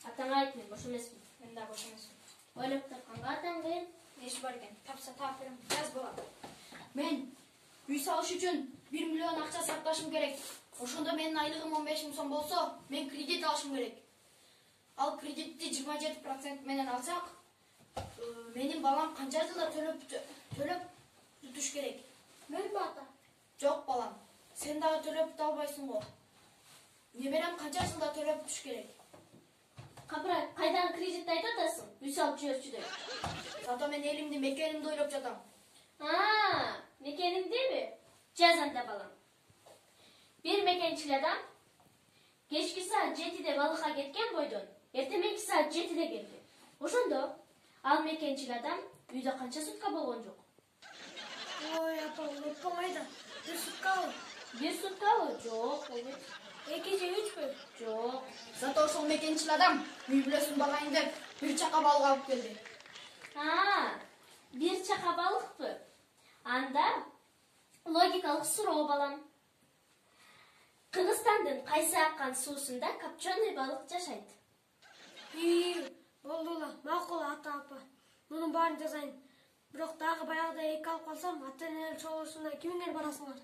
Атаңа айтмын, бош емеспін. Мен да бош емеспін. Ойлап тапқанға атаң қиын. Не іш бар екен? Тапса тапырым, жаз болады. Мен үй салыш үчүн 1 миллион акча сакташым керек. Ошондо менин айлыгым 15 000 сом болсо, мен кредит алышым керек. Ал кредитти 27% менен алсак, менин балам канча жылда төлөп бүтүш керек? Мен ба ата? Жок балам, сен дагы төлөп бүтө албайсың го. Неберем канча жылда төлөп бүтүш керек? Капырай, қайдағы кредитті айтып атасың? Үй салып жүрөчү деп. Зато мен элимди, мекенимди ойлоп жатам. Мекеніңде ме? Жазанда балам. Bir мекенчил адам кечки саат 7-де балыкка кеткен бойдон, эртеменки саат 7-де келди. Ошондо ал мекенчил адам үйдө канча сутка болгон жок? Ой, апа, унутпаңайда. 1 суткабы? 1 суткабы? Жок, болбойт. 2 же 3пү? Жок. Зато ошол мекенчил адам үй бүлөсүн багайын деп 1 чака балык алып келди. 1 чака балыкпы? Анда логикалык суроо балам. Кыргызстандын кайсы аккан суусунда копченый балык жашайт? Болдула, макул ата апа. Мунун баарын жазайын. Бирок дагы баягыдай эки алып калсам, ата-энелер чогулушуна кимиңер барасыңар?